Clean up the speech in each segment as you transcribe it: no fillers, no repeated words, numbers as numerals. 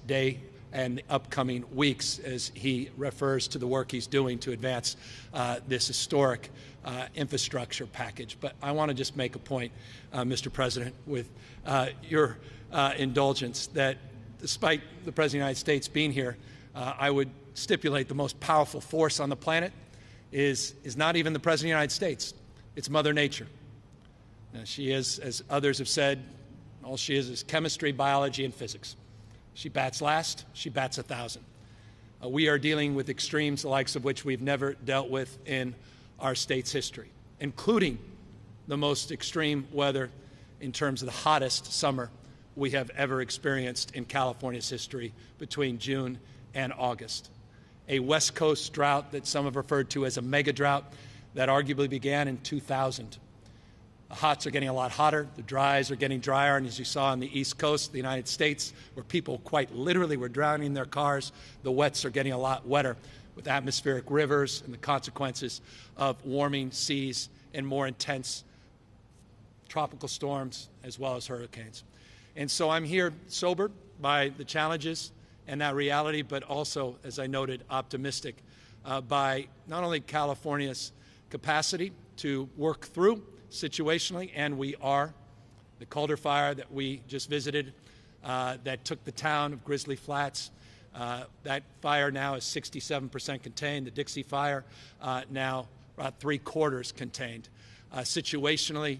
day and the upcoming weeks as he refers to the work he's doing to advance this historic infrastructure package. But I want to just make a point, Mr. President, with your indulgence, that despite the President of the United States being here, I would stipulate the most powerful force on the planet is not even the President of the United States. It's Mother Nature. She is, as others have said, all she is chemistry, biology, and physics. She bats last, she bats 1,000. We are dealing with extremes the likes of which we've never dealt with in our state's history, including the most extreme weather in terms of the hottest summer we have ever experienced in California's history between June and August. A West Coast drought that some have referred to as a mega drought that arguably began in 2000. The hots are getting a lot hotter, the dries are getting drier, and as you saw on the East Coast of the United States, where people quite literally were drowning in their cars, the wets are getting a lot wetter with atmospheric rivers and the consequences of warming seas and more intense tropical storms as well as hurricanes. And so I'm here sobered by the challenges and that reality, but also, as I noted, optimistic by not only California's capacity to work through situationally, and we are. The Caldor Fire that we just visited that took the town of Grizzly Flats, that fire now is 67% contained. The Dixie Fire now about 3/4 contained. Situationally,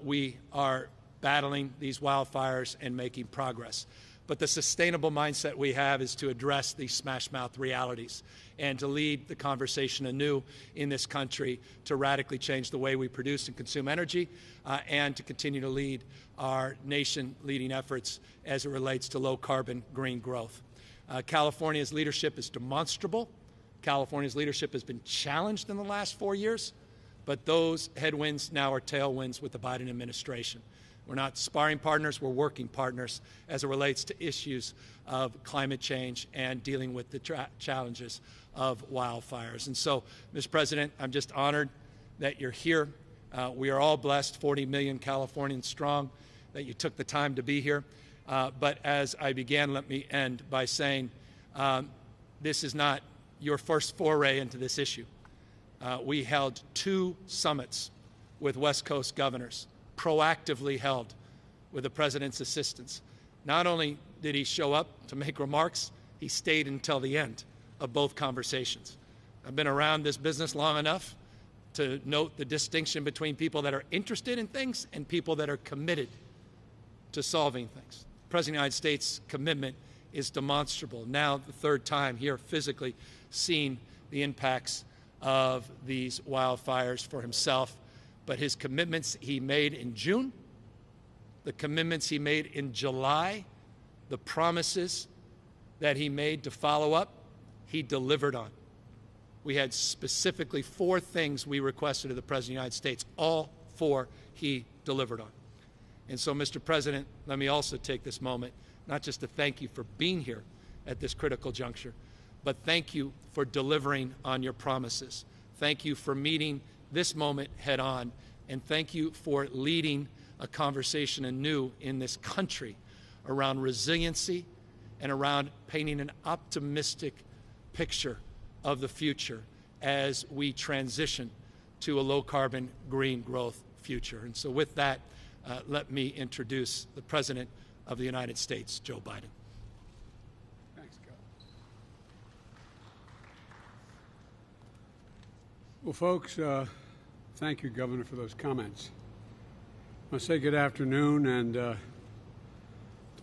we are battling these wildfires and making progress. But the sustainable mindset we have is to address these smash-mouth realities and to lead the conversation anew in this country to radically change the way we produce and consume energy and to continue to lead our nation-leading efforts as it relates to low-carbon green growth. California's leadership is demonstrable. California's leadership has been challenged in the last 4 years, but those headwinds now are tailwinds with the Biden administration. We're not sparring partners, we're working partners as it relates to issues of climate change and dealing with the challenges of wildfires. And so, Mr. President, I'm just honored that you're here. We are all blessed, 40 million Californians strong, that you took the time to be here. But as I began, let me end by saying this is not your first foray into this issue. We held 2 summits with West Coast governors, proactively held with the President's assistance. Not only did he show up to make remarks, he stayed until the end of both conversations. I've been around this business long enough to note the distinction between people that are interested in things and people that are committed to solving things. The President of the United States' commitment is demonstrable. Now, the 3rd time here physically seeing the impacts of these wildfires for himself. But his commitments he made in June, the commitments he made in July, the promises that he made to follow up, he delivered on. We had specifically 4 things we requested of the President of the United States. All 4 he delivered on. And so, Mr. President, let me also take this moment, not just to thank you for being here at this critical juncture, but thank you for delivering on your promises. Thank you for meeting this moment head on, and thank you for leading a conversation anew in this country around resiliency and around painting an optimistic picture of the future as we transition to a low-carbon green growth future. And so with that, let me introduce the President of the United States, Joe Biden. Thanks, Governor. Well, folks, thank you, Governor, for those comments. I want to say good afternoon and to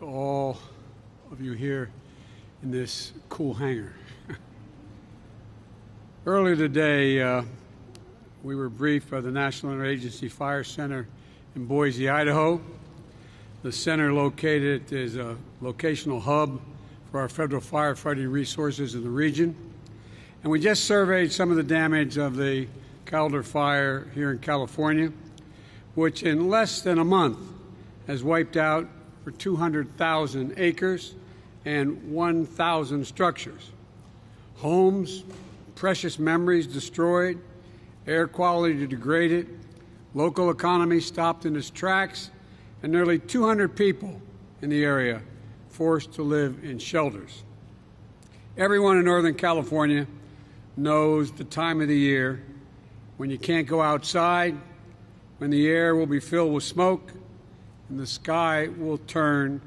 all of you here in this cool hangar. Earlier today, we were briefed by the National Interagency Fire Center in Boise, Idaho. The center located is a locational hub for our federal firefighting resources in the region. And we just surveyed some of the damage of the Caldor Fire here in California, which in less than a month has wiped out for 200,000 acres and 1,000 structures. Homes, precious memories destroyed, air quality degraded, local economy stopped in its tracks, and nearly 200 people in the area forced to live in shelters. Everyone in Northern California knows the time of the year when you can't go outside, when the air will be filled with smoke, and the sky will turn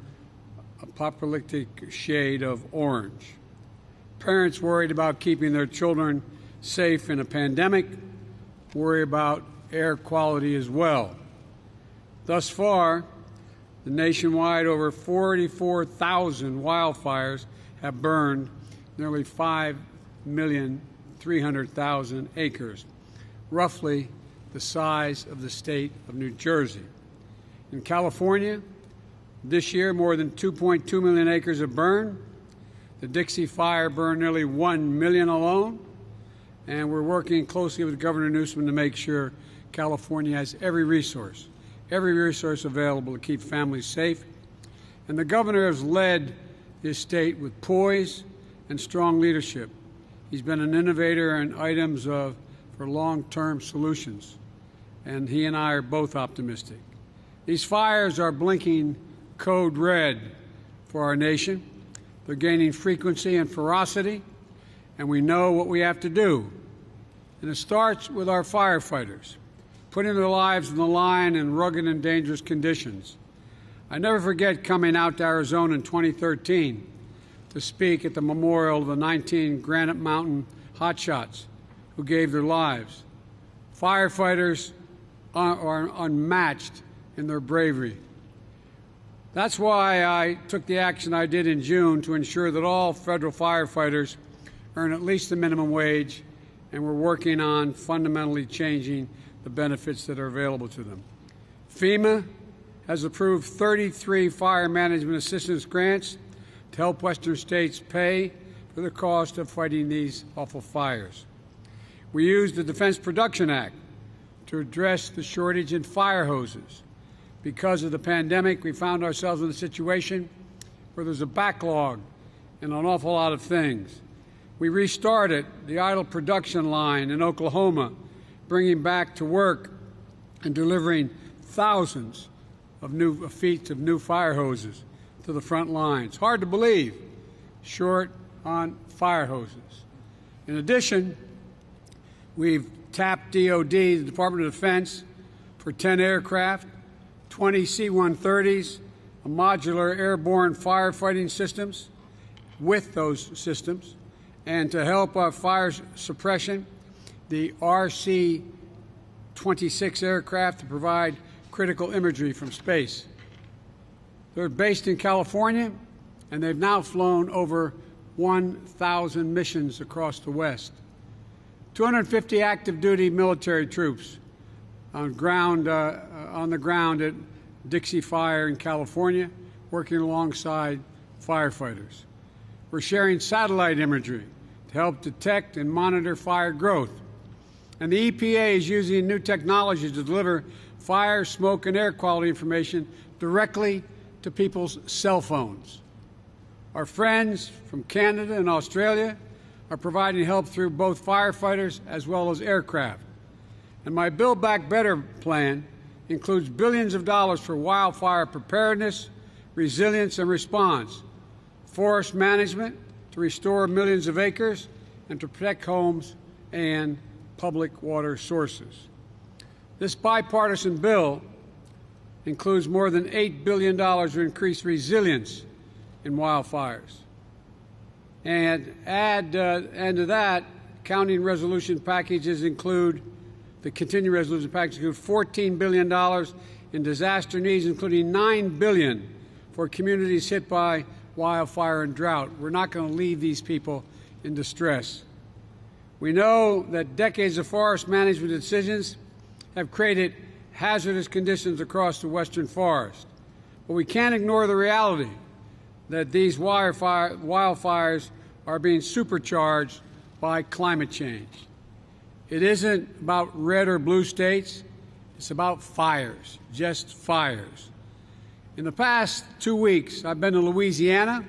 a apocalyptic shade of orange. Parents worried about keeping their children safe in a pandemic worry about air quality as well. Thus far, the nationwide over 44,000 wildfires have burned nearly 5,300,000 acres, roughly the size of the state of New Jersey. In California, this year more than 2.2 million acres have burned. The Dixie Fire burned nearly 1 million alone, and we're working closely with Governor Newsom to make sure California has every resource available to keep families safe. And the governor has led his state with poise and strong leadership. He's been an innovator in items for long-term solutions, and he and I are both optimistic. These fires are blinking code red for our nation. They're gaining frequency and ferocity, and we know what we have to do. And it starts with our firefighters, putting their lives on the line in rugged and dangerous conditions. I never forget coming out to Arizona in 2013 to speak at the memorial of the 19 Granite Mountain hotshots who gave their lives. Firefighters are unmatched in their bravery. That's why I took the action I did in June to ensure that all federal firefighters earn at least the minimum wage, and we're working on fundamentally changing the benefits that are available to them. FEMA has approved 33 fire management assistance grants to help Western states pay for the cost of fighting these awful fires. We used the Defense Production Act to address the shortage in fire hoses. Because of the pandemic, we found ourselves in a situation where there's a backlog in an awful lot of things. We restarted the idle production line in Oklahoma, bringing back to work and delivering thousands of new feet of new fire hoses to the front lines. Hard to believe, short on fire hoses. In addition, we've tapped DoD, the Department of Defense, for 10 aircraft, 20 C-130s, a modular airborne firefighting systems with those systems, and to help our fire suppression, the RC-26 aircraft to provide critical imagery from space. They're based in California, and they've now flown over 1,000 missions across the West. 250 active duty military troops on the ground at Dixie Fire in California, working alongside firefighters. We're sharing satellite imagery to help detect and monitor fire growth. And the EPA is using new technology to deliver fire, smoke, and air quality information directly to people's cell phones. Our friends from Canada and Australia are providing help through both firefighters as well as aircraft. And my Build Back Better plan includes billions of dollars for wildfire preparedness, resilience, and response, forest management to restore millions of acres, and to protect homes and public water sources. This bipartisan bill includes more than $8 billion to increase resilience in wildfires. And to that, counting resolution packages include the continuing resolution package include $14 billion in disaster needs, including $9 billion for communities hit by wildfire and drought. We're not going to leave these people in distress. We know that decades of forest management decisions have created hazardous conditions across the western forest. But we can't ignore the reality that these wildfires are being supercharged by climate change. It isn't about red or blue states. It's about fires, just fires. In the past 2 weeks, I've been to Louisiana,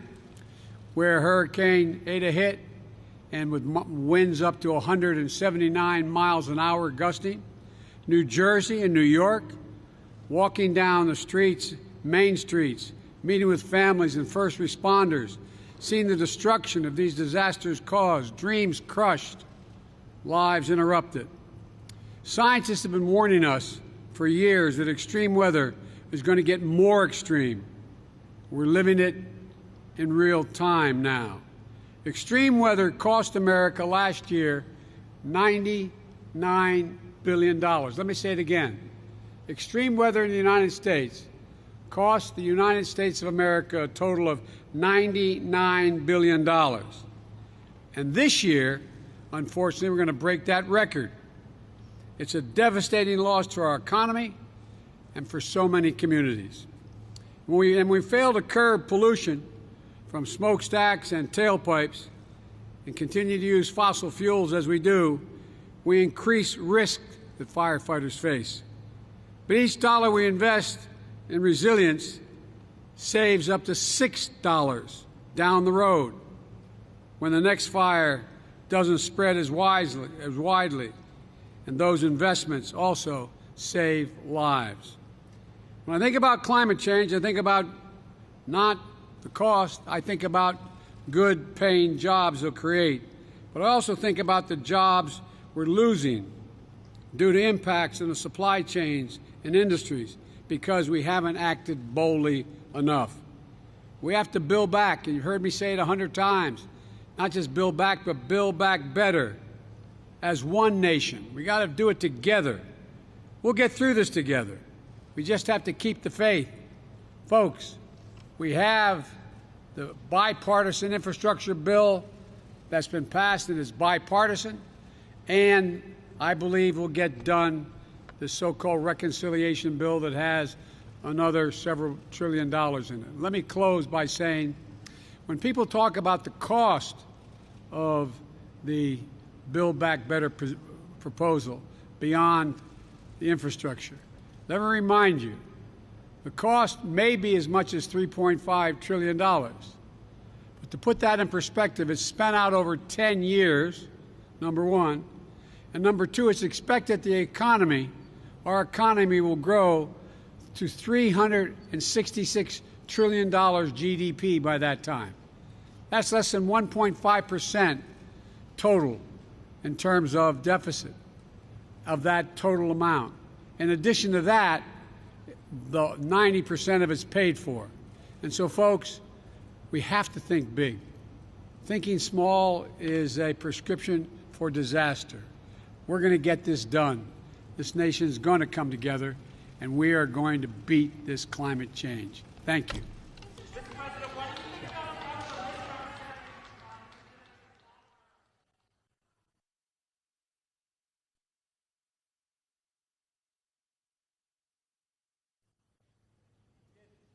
where Hurricane Eta hit, and with winds up to 179 miles an hour gusting. New Jersey and New York, walking down the streets, main streets, meeting with families and first responders, seeing the destruction of these disasters caused, dreams crushed, lives interrupted. Scientists have been warning us for years that extreme weather is going to get more extreme. We're living it in real time now. Extreme weather cost America last year $99 billion. Let me say it again. Extreme weather in the United States cost the United States of America a total of $99 billion. And this year, unfortunately, we're going to break that record. It's a devastating loss to our economy and for so many communities. When we fail to curb pollution from smokestacks and tailpipes and continue to use fossil fuels as we do, we increase risk that firefighters face. But each dollar we invest in resilience saves up to $6 down the road when the next fire doesn't spread as widely. And those investments also save lives. When I think about climate change, I think about not the cost, I think about good paying jobs they'll create. But I also think about the jobs we're losing due to impacts in the supply chains and industries because we haven't acted boldly enough. We have to build back, and you've heard me say it 100 times, not just build back, but build back better as one nation. We got to do it together. We'll get through this together. We just have to keep the faith. Folks, we have the bipartisan infrastructure bill that's been passed and is bipartisan, and I believe we'll get done the so-called reconciliation bill that has another several $1 trillion in it. Let me close by saying, when people talk about the cost of the Build Back Better proposal beyond the infrastructure, let me remind you, the cost may be as much as $3.5 trillion. But to put that in perspective, it's spent out over 10 years, number one. And number two, it's expected our economy will grow to $366 trillion GDP by that time. That's less than 1.5% total in terms of deficit of that total amount. In addition to that, the 90% of it's paid for. And so, folks, we have to think big. Thinking small is a prescription for disaster. We're going to get this done. This nation is going to come together, and we are going to beat this climate change. Thank you.